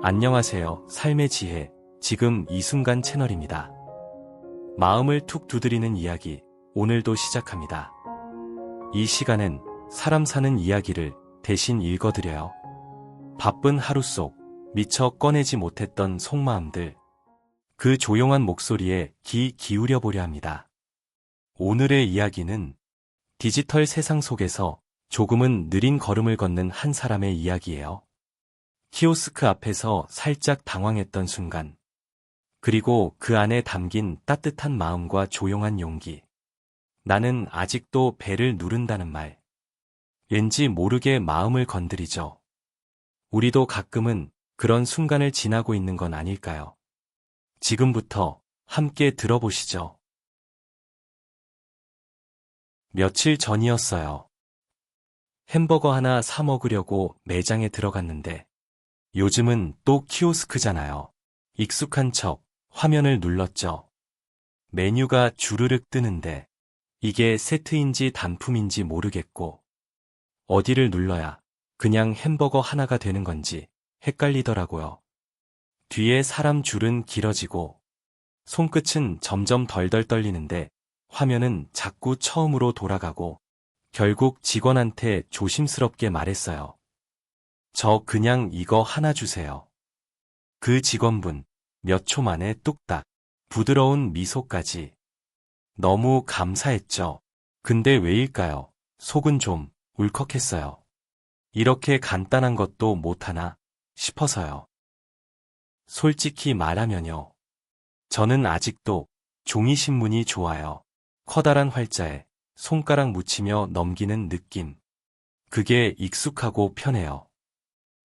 안녕하세요. 삶의 지혜, 지금 이 순간 채널입니다. 마음을 툭 두드리는 이야기, 오늘도 시작합니다. 이 시간엔 사람 사는 이야기를 대신 읽어드려요. 바쁜 하루 속 미처 꺼내지 못했던 속마음들, 그 조용한 목소리에 귀 기울여 보려 합니다. 오늘의 이야기는 디지털 세상 속에서 조금은 느린 걸음을 걷는 한 사람의 이야기예요. 키오스크 앞에서 살짝 당황했던 순간, 그리고 그 안에 담긴 따뜻한 마음과 조용한 용기. 나는 아직도 벨을 누른다는 말. 왠지 모르게 마음을 건드리죠. 우리도 가끔은 그런 순간을 지나고 있는 건 아닐까요? 지금부터 함께 들어보시죠. 며칠 전이었어요. 햄버거 하나 사 먹으려고 매장에 들어갔는데, 요즘은 또 키오스크잖아요. 익숙한 척 화면을 눌렀죠. 메뉴가 주르륵 뜨는데 이게 세트인지 단품인지 모르겠고, 어디를 눌러야 그냥 햄버거 하나가 되는 건지 헷갈리더라고요. 뒤에 사람 줄은 길어지고 손끝은 점점 덜덜 떨리는데 화면은 자꾸 처음으로 돌아가고, 결국 직원한테 조심스럽게 말했어요. 저 그냥 이거 하나 주세요. 그 직원분 몇 초 만에 뚝딱 부드러운 미소까지. 너무 감사했죠. 근데 왜일까요? 속은 좀 울컥했어요. 이렇게 간단한 것도 못하나 싶어서요. 솔직히 말하면요. 저는 아직도 종이신문이 좋아요. 커다란 활자에 손가락 묻히며 넘기는 느낌. 그게 익숙하고 편해요.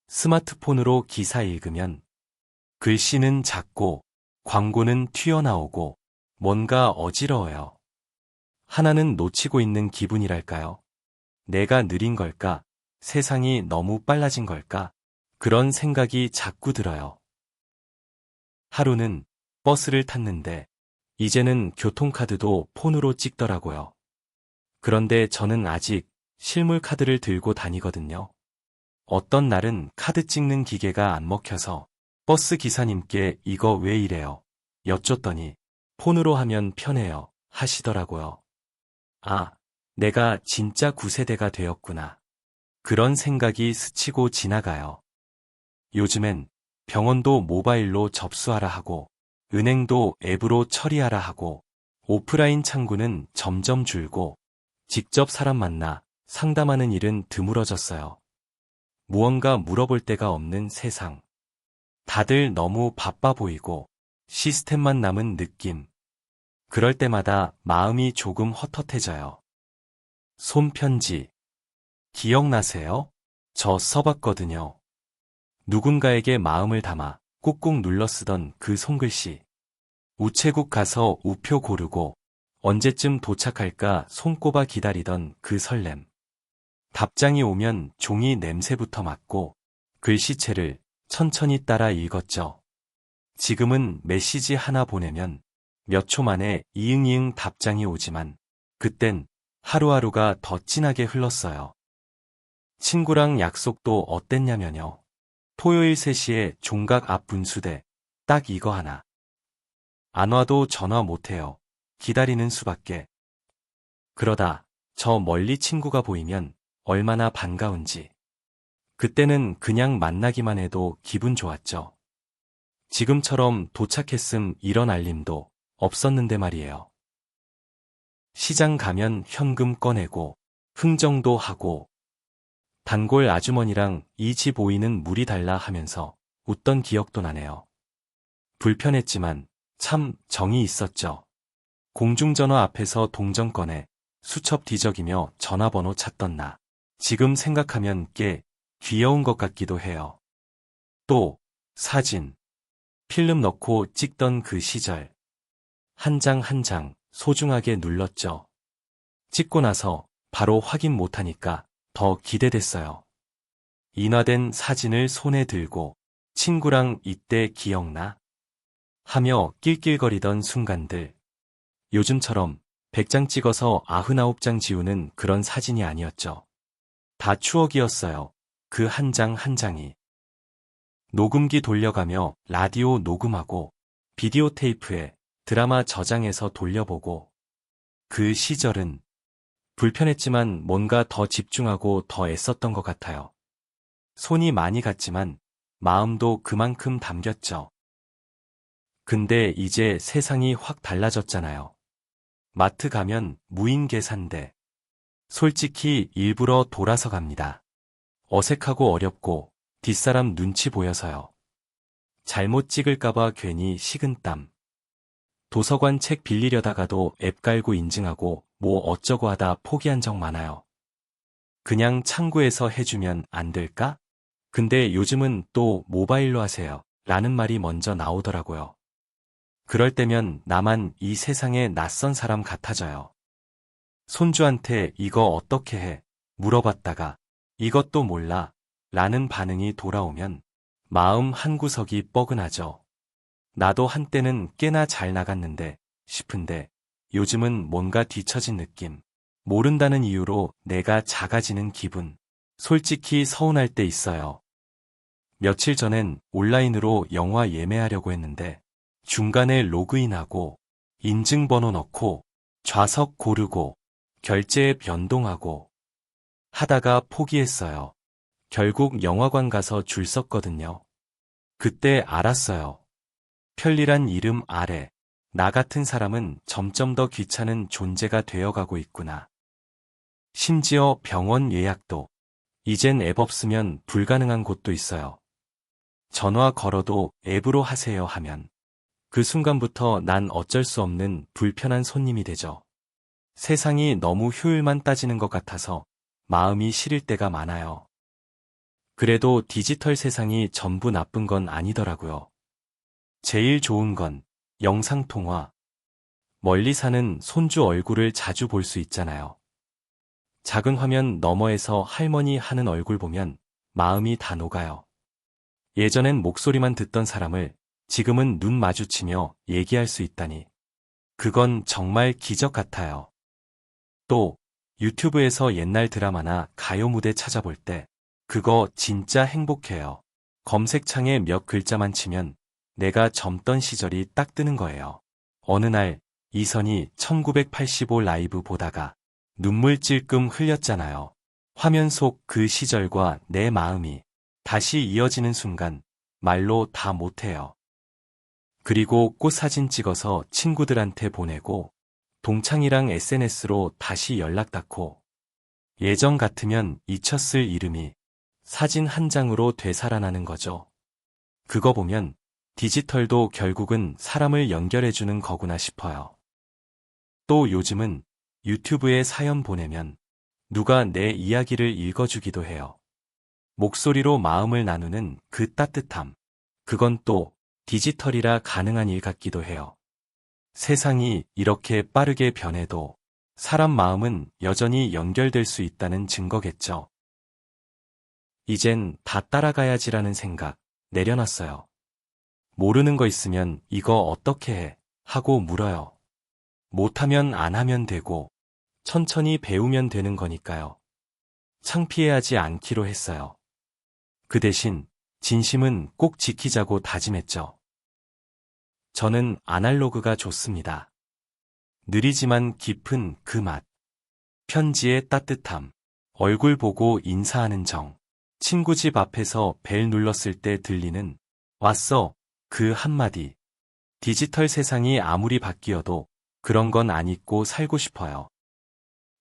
스마트폰으로 기사 읽으면 글씨는 작고 광고는 튀어나오고 뭔가 어지러워요. 하나는 놓치고 있는 기분이랄까요? 내가 느린 걸까? 세상이 너무 빨라진 걸까? 그런 생각이 자꾸 들어요. 하루는 버스를 탔는데 이제는 교통카드도 폰으로 찍더라고요. 그런데 저는 아직 실물 카드를 들고 다니거든요. 어떤 날은 카드 찍는 기계가 안 먹혀서 버스 기사님께 이거 왜 이래요? 여쭸더니 폰으로 하면 편해요 하시더라고요. 아, 내가 진짜 9세대가 되었구나. 그런 생각이 스치고 지나가요. 요즘엔 병원도 모바일로 접수하라 하고, 은행도 앱으로 처리하라 하고, 오프라인 창구는 점점 줄고, 직접 사람 만나 상담하는 일은 드물어졌어요. 무언가 물어볼 데가 없는 세상. 다들 너무 바빠 보이고 시스템만 남은 느낌. 그럴 때마다 마음이 조금 헛헛해져요. 손편지. 기억나세요? 저 써봤거든요. 누군가에게 마음을 담아 꾹꾹 눌러 쓰던 그 손글씨. 우체국 가서 우표 고르고 언제쯤 도착할까 손꼽아 기다리던 그 설렘. 답장이 오면 종이 냄새부터 맡고 글씨체를 천천히 따라 읽었죠. 지금은 메시지 하나 보내면 몇 초 만에 이응이응 답장이 오지만, 그땐 하루하루가 더 진하게 흘렀어요. 친구랑 약속도 어땠냐면요. 토요일 3시에 종각 앞 분수대, 딱 이거 하나. 안 와도 전화 못해요. 기다리는 수밖에. 그러다 저 멀리 친구가 보이면 얼마나 반가운지. 그때는 그냥 만나기만 해도 기분 좋았죠. 지금처럼 도착했음 이런 알림도 없었는데 말이에요. 시장 가면 현금 꺼내고 흥정도 하고, 단골 아주머니랑 이 집 보이는 물이 달라 하면서 웃던 기억도 나네요. 불편했지만 참 정이 있었죠. 공중전화 앞에서 동전 꺼내 수첩 뒤적이며 전화번호 찾던 나. 지금 생각하면 꽤 귀여운 것 같기도 해요. 또 사진, 필름 넣고 찍던 그 시절. 한 장 한 장 소중하게 눌렀죠. 찍고 나서 바로 확인 못하니까 더 기대됐어요. 인화된 사진을 손에 들고 친구랑 이때 기억나? 하며 낄낄거리던 순간들. 요즘처럼 100장 찍어서 99장 지우는 그런 사진이 아니었죠. 다 추억이었어요. 그 한 장 한 장이. 녹음기 돌려가며 라디오 녹음하고 비디오 테이프에 드라마 저장해서 돌려보고 그 시절은 불편했지만 뭔가 더 집중하고 더 애썼던 것 같아요. 손이 많이 갔지만 마음도 그만큼 담겼죠. 근데 이제 세상이 확 달라졌잖아요. 마트 가면 무인 계산대. 솔직히 일부러 돌아서 갑니다. 어색하고 어렵고 뒷사람 눈치 보여서요. 잘못 찍을까봐 괜히 식은땀. 도서관 책 빌리려다가도 앱 깔고 인증하고 뭐 어쩌고 하다 포기한 적 많아요. 그냥 창구에서 해주면 안 될까? 근데 요즘은 또 모바일로 하세요. 라는 말이 먼저 나오더라고요. 그럴 때면 나만 이 세상에 낯선 사람 같아져요. 손주한테 이거 어떻게 해? 물어봤다가 이것도 몰라. 라는 반응이 돌아오면 마음 한구석이 뻐근하죠. 나도 한때는 꽤나 잘 나갔는데 싶은데 요즘은 뭔가 뒤처진 느낌. 모른다는 이유로 내가 작아지는 기분. 솔직히 서운할 때 있어요. 며칠 전엔 온라인으로 영화 예매하려고 했는데 중간에 로그인하고 인증번호 넣고 좌석 고르고 결제 변동하고 하다가 포기했어요. 결국 영화관 가서 줄 섰거든요. 그때 알았어요. 편리한 이름 아래 나 같은 사람은 점점 더 귀찮은 존재가 되어가고 있구나. 심지어 병원 예약도 이젠 앱 없으면 불가능한 곳도 있어요. 전화 걸어도 앱으로 하세요 하면 그 순간부터 난 어쩔 수 없는 불편한 손님이 되죠. 세상이 너무 효율만 따지는 것 같아서 마음이 시릴 때가 많아요. 그래도 디지털 세상이 전부 나쁜 건 아니더라고요. 제일 좋은 건 영상통화. 멀리 사는 손주 얼굴을 자주 볼 수 있잖아요. 작은 화면 너머에서 할머니 하는 얼굴 보면 마음이 다 녹아요. 예전엔 목소리만 듣던 사람을 지금은 눈 마주치며 얘기할 수 있다니. 그건 정말 기적 같아요. 또 유튜브에서 옛날 드라마나 가요 무대 찾아볼 때 그거 진짜 행복해요. 검색창에 몇 글자만 치면 내가 젊던 시절이 딱 뜨는 거예요. 어느 날 이선희 1985 라이브 보다가 눈물 찔끔 흘렸잖아요. 화면 속 그 시절과 내 마음이 다시 이어지는 순간 말로 다 못해요. 그리고 꽃 사진 찍어서 친구들한테 보내고 동창이랑 SNS로 다시 연락 닿고 예전 같으면 잊혔을 이름이 사진 한 장으로 되살아나는 거죠. 그거 보면 디지털도 결국은 사람을 연결해주는 거구나 싶어요. 또 요즘은 유튜브에 사연 보내면 누가 내 이야기를 읽어주기도 해요. 목소리로 마음을 나누는 그 따뜻함. 그건 또 디지털이라 가능한 일 같기도 해요. 세상이 이렇게 빠르게 변해도 사람 마음은 여전히 연결될 수 있다는 증거겠죠. 이젠 다 따라가야지라는 생각 내려놨어요. 모르는 거 있으면 이거 어떻게 해? 하고 물어요. 못하면 안 하면 되고 천천히 배우면 되는 거니까요. 창피해하지 않기로 했어요. 그 대신 진심은 꼭 지키자고 다짐했죠. 저는 아날로그가 좋습니다. 느리지만 깊은 그 맛. 편지의 따뜻함. 얼굴 보고 인사하는 정. 친구 집 앞에서 벨 눌렀을 때 들리는 왔어. 그 한마디. 디지털 세상이 아무리 바뀌어도 그런 건 안 잊고 살고 싶어요.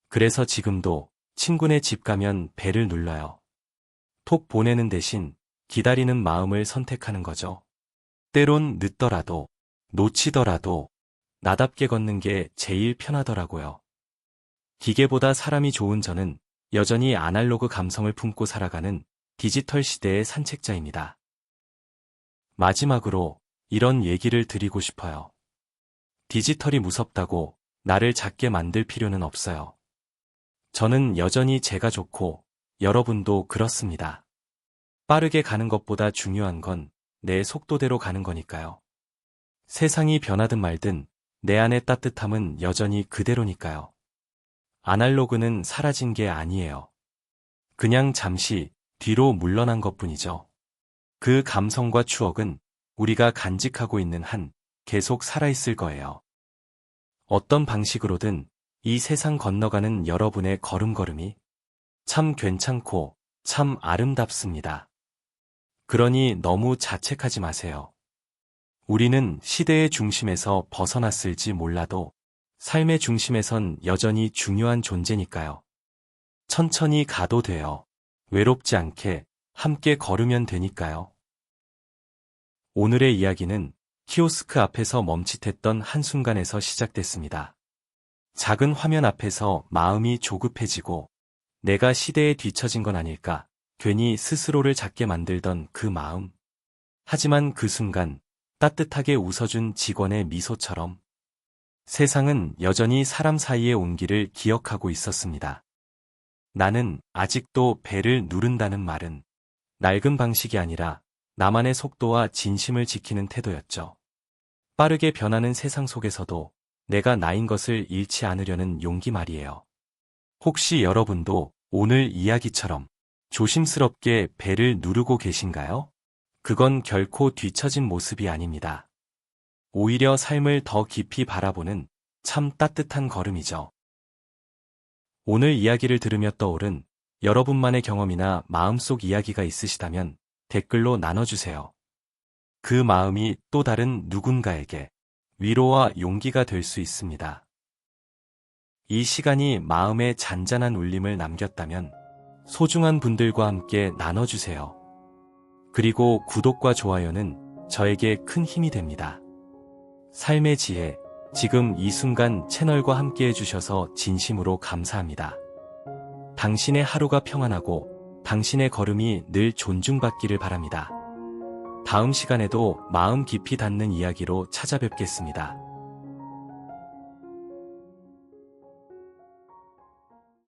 그래서 지금도 친구네 집 가면 벨을 눌러요. 톡 보내는 대신 기다리는 마음을 선택하는 거죠. 때론 늦더라도, 놓치더라도, 나답게 걷는 게 제일 편하더라고요. 기계보다 사람이 좋은 저는 여전히 아날로그 감성을 품고 살아가는 디지털 시대의 산책자입니다. 마지막으로 이런 얘기를 드리고 싶어요. 디지털이 무섭다고 나를 작게 만들 필요는 없어요. 저는 여전히 제가 좋고 여러분도 그렇습니다. 빠르게 가는 것보다 중요한 건 내 속도대로 가는 거니까요. 세상이 변하든 말든 내 안의 따뜻함은 여전히 그대로니까요. 아날로그는 사라진 게 아니에요. 그냥 잠시 뒤로 물러난 것뿐이죠. 그 감성과 추억은 우리가 간직하고 있는 한 계속 살아있을 거예요. 어떤 방식으로든 이 세상 건너가는 여러분의 걸음걸음이 참 괜찮고 참 아름답습니다. 그러니 너무 자책하지 마세요. 우리는 시대의 중심에서 벗어났을지 몰라도 삶의 중심에선 여전히 중요한 존재니까요. 천천히 가도 돼요. 외롭지 않게 함께 걸으면 되니까요. 오늘의 이야기는 키오스크 앞에서 멈칫했던 한순간에서 시작됐습니다. 작은 화면 앞에서 마음이 조급해지고 내가 시대에 뒤처진 건 아닐까, 괜히 스스로를 작게 만들던 그 마음. 하지만 그 순간 따뜻하게 웃어준 직원의 미소처럼 세상은 여전히 사람 사이의 온기를 기억하고 있었습니다. 나는 아직도 배를 누른다는 말은 낡은 방식이 아니라 나만의 속도와 진심을 지키는 태도였죠. 빠르게 변하는 세상 속에서도 내가 나인 것을 잃지 않으려는 용기 말이에요. 혹시 여러분도 오늘 이야기처럼 조심스럽게 배를 누르고 계신가요? 그건 결코 뒤처진 모습이 아닙니다. 오히려 삶을 더 깊이 바라보는 참 따뜻한 걸음이죠. 오늘 이야기를 들으며 떠오른 여러분만의 경험이나 마음속 이야기가 있으시다면 댓글로 나눠주세요. 그 마음이 또 다른 누군가에게 위로와 용기가 될 수 있습니다. 이 시간이 마음에 잔잔한 울림을 남겼다면 소중한 분들과 함께 나눠주세요. 그리고 구독과 좋아요는 저에게 큰 힘이 됩니다. 삶의 지혜, 지금 이 순간 채널과 함께 해주셔서 진심으로 감사합니다. 당신의 하루가 평안하고 당신의 걸음이 늘 존중받기를 바랍니다. 다음 시간에도 마음 깊이 닿는 이야기로 찾아뵙겠습니다.